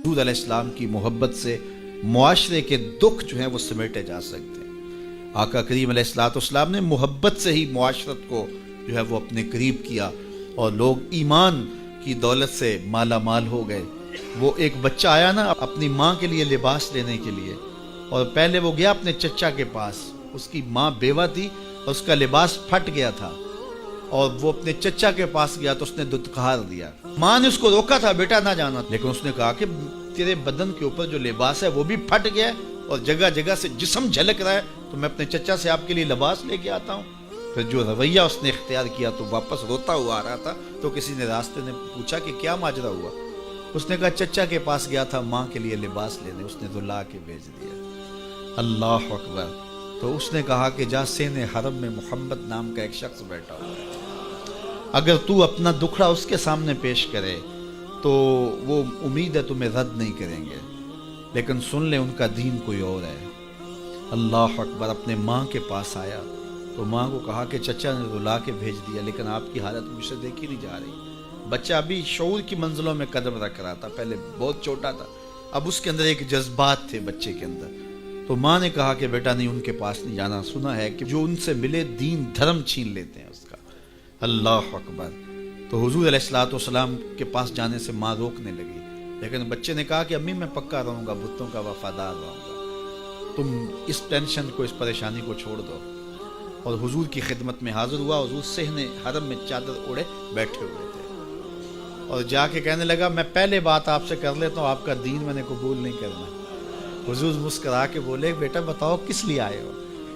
حضور علیہ السلام کی محبت سے معاشرے کے دکھ جو ہیں وہ سمیٹے جا سکتے ہیں۔ آقا کریم علیہ السلام نے محبت سے ہی معاشرت کو جو ہے وہ اپنے قریب کیا اور لوگ ایمان کی دولت سے مالا مال ہو گئے۔ وہ ایک بچہ آیا نا اپنی ماں کے لیے لباس لینے کے لیے، اور پہلے وہ گیا اپنے چچا کے پاس، اس کی ماں بیوہ تھی اور اس کا لباس پھٹ گیا تھا، اور وہ اپنے چچا کے پاس گیا تو اس نے دتکار دیا۔ ماں نے اس کو روکا تھا بیٹا نہ جانا، لیکن اس نے کہا کہ تیرے بدن کے اوپر جو لباس ہے وہ بھی پھٹ گیا ہے اور جگہ جگہ سے جسم جھلک رہا ہے، تو میں اپنے چچا سے آپ کے لیے لباس لے کے آتا ہوں۔ پھر جو رویہ اس نے اختیار کیا تو واپس روتا ہوا آ رہا تھا، تو کسی نے راستے نے پوچھا کہ کیا ماجرا ہوا؟ اس نے کہا چچا کے پاس گیا تھا ماں کے لیے لباس لینے، اس نے تو لا کے بھیج دیا۔ اللہ اکبر۔ تو اس نے کہا کہ جا سین حرم میں محمد نام کا ایک شخص بیٹھا ہوا ہے، اگر تو اپنا دکھڑا اس کے سامنے پیش کرے تو وہ امید ہے تمہیں رد نہیں کریں گے، لیکن سن لے ان کا دین کوئی اور ہے۔ اللہ اکبر۔ اپنے ماں کے پاس آیا تو ماں کو کہا کہ چچا نے تو لا کے بھیج دیا، لیکن آپ کی حالت مجھ سے دیکھی نہیں جا رہی۔ بچہ ابھی شعور کی منزلوں میں قدم رکھ رہا تھا، پہلے بہت چھوٹا تھا، اب اس کے اندر ایک جذبات تھے بچے کے اندر۔ تو ماں نے کہا کہ بیٹا نہیں، ان کے پاس نہیں جانا، سنا ہے کہ جو ان سے ملے دین دھرم چھین لیتے ہیں اس کا۔ اللہ اکبر۔ تو حضور علیہ السلام کے پاس جانے سے ماں روکنے لگی، لیکن بچے نے کہا کہ امی میں پکا رہوں گا، بتوں کا وفادار رہوں گا، تم اس ٹینشن کو، اس پریشانی کو چھوڑ دو۔ اور حضور کی خدمت میں حاضر ہوا۔ حضور صحن حرم میں چادر اوڑے بیٹھے ہوئے تھے، اور جا کے کہنے لگا میں پہلے بات آپ سے کر لیتا ہوں، آپ کا دین میں نے قبول نہیں کرنا۔ حضور مسکرا کے بولے بیٹا بتاؤ کس لیے آئے ہو؟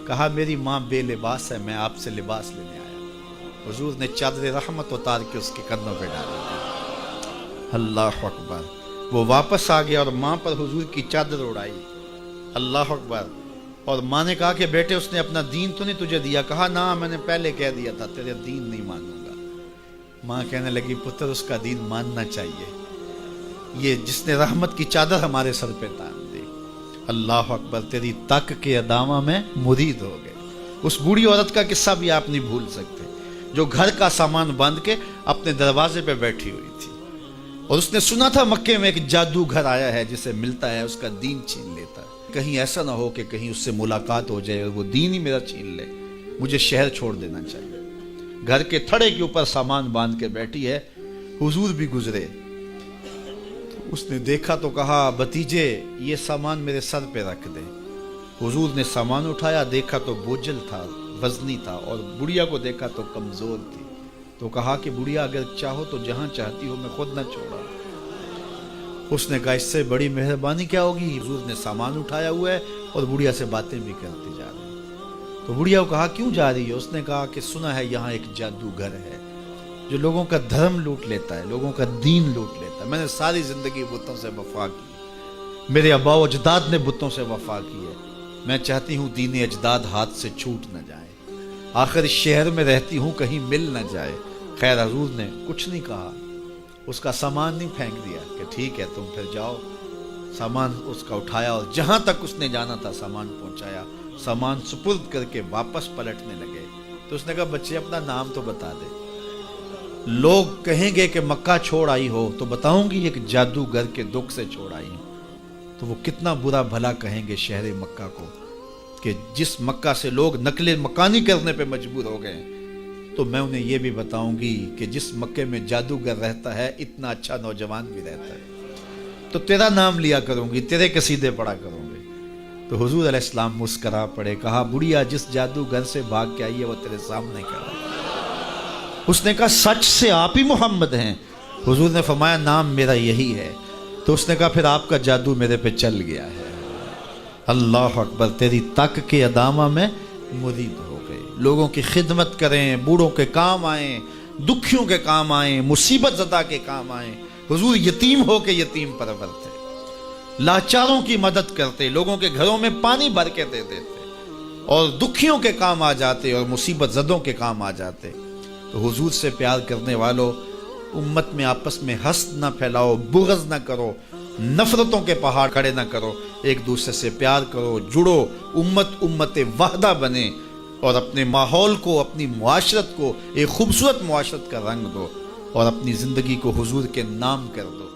کہا میری ماں بے لباس ہے، میں آپ سے لباس لینے آیا۔ حضور نے چادر رحمت اتار کے اس کے کندھوں پہ ڈال دی۔ اللہ اکبر۔ وہ واپس آ گیا اور ماں پر حضور کی چادر اڑائی۔ اللہ اکبر۔ اور ماں نے کہا کہ بیٹے اس نے اپنا دین تو نہیں تجھے دیا؟ کہا نہ، میں نے پہلے کہہ دیا تھا تیرے دین نہیں مانوں گا۔ ماں کہنے لگی پتر اس کا دین ماننا چاہیے، یہ جس نے رحمت کی چادر ہمارے سر پہ تان دی۔ اللہ اکبر۔ تیری تک کے ادامہ میں مرید ہو گئے۔ اس بوڑھی عورت کا قصہ بھی آپ نہیں بھول سکتے، جو گھر کا سامان باندھ کے اپنے دروازے پہ بیٹھی ہوئی تھی، اور اس نے سنا تھا مکے میں ایک جادوگر آیا ہے جسے ملتا ہے اس کا دین چھین لیتا ہے، کہیں ایسا نہ ہو کہ کہیں اس سے ملاقات ہو جائے اور وہ دین ہی میرا چھین لے، مجھے شہر چھوڑ دینا چاہیے۔ گھر کے تھڑے کے اوپر سامان باندھ کے بیٹھی ہے۔ حضور بھی گزرے، اس نے دیکھا تو کہا بھتیجے یہ سامان میرے سر پہ رکھ دے۔ حضور نے سامان اٹھایا، دیکھا تو بوجھل تھا، وزنی تھا، اور بڑھیا کو دیکھا تو کمزور تھی، تو کہا کہ بڑھیا اگر چاہو تو جہاں چاہتی ہو میں خود نہ چھوڑا۔ اس نے کہا اس سے بڑی مہربانی کیا ہوگی؟ حضور نے سامان اٹھایا ہوا ہے اور بڑھیا سے باتیں بھی کرتے جا رہے ہیں۔ تو بڑھیا کو کہا کیوں جا رہی ہے؟ اس نے کہا کہ سنا ہے یہاں ایک جادوگر ہے جو لوگوں کا دھرم لوٹ لیتا ہے، لوگوں کا دین لوٹ لیتا ہے۔ میں نے ساری زندگی بتوں سے وفا کی، میرے آباء و اجداد نے بتوں سے وفا کی ہے، میں چاہتی ہوں دین اجداد ہاتھ سے چھوٹ نہ جائے، آخر اس شہر میں رہتی ہوں کہیں مل نہ جائے۔ خیر حضور نے کچھ نہیں کہا، اس کا سامان نہیں پھینک دیا کہ ٹھیک ہے تم پھر جاؤ۔ سامان اس کا اٹھایا اور جہاں تک اس نے جانا تھا سامان پہنچایا، سامان سپرد کر کے واپس پلٹنے لگے۔ تو اس نے کہا بچے اپنا نام تو بتا دے، لوگ کہیں گے کہ مکہ چھوڑ آئی ہو تو بتاؤں گی ایک جادوگر کے دکھ سے چھوڑ آئی ہوں، تو وہ کتنا برا بھلا کہیں گے شہر مکہ کو کہ جس مکہ سے لوگ نقل مکانی کرنے پہ مجبور ہو گئے۔ تو میں انہیں یہ بھی بتاؤں گی کہ جس مکے میں جادوگر رہتا ہے اتنا اچھا نوجوان بھی رہتا ہے، تو تیرا نام لیا کروں گی، تیرے قصیدے پڑھا کروں گی۔ تو حضور علیہ السلام مسکرا پڑے، کہا بڑھیا جس جادوگر سے بھاگ کے آئی ہے وہ تیرے سامنے کھڑا ہے۔ اس نے کہا سچ سے آپ ہی محمد ہیں؟ حضور نے فرمایا نام میرا یہی ہے۔ تو اس نے کہا پھر آپ کا جادو میرے پہ چل گیا ہے۔ اللہ اکبر۔ تیری تک کے ادامہ میں مرید ہو گئے، لوگوں کی خدمت کریں، بوڑھوں کے کام آئیں، دکھیوں کے کام آئیں، مصیبت زدہ کے کام آئیں۔ حضور یتیم ہو کے یتیم پرور تھے، لاچاروں کی مدد کرتے، لوگوں کے گھروں میں پانی بھر کے دے دیتے، اور دکھیوں کے کام آ جاتے اور مصیبت زدوں کے کام آ جاتے۔ تو حضور سے پیار کرنے والوں، امت میں آپس میں حسد نہ پھیلاؤ، بغض نہ کرو، نفرتوں کے پہاڑ کھڑے نہ کرو، ایک دوسرے سے پیار کرو، جڑو، امت وحدہ بنے، اور اپنے ماحول کو، اپنی معاشرت کو ایک خوبصورت معاشرت کا رنگ دو، اور اپنی زندگی کو حضور کے نام کر دو۔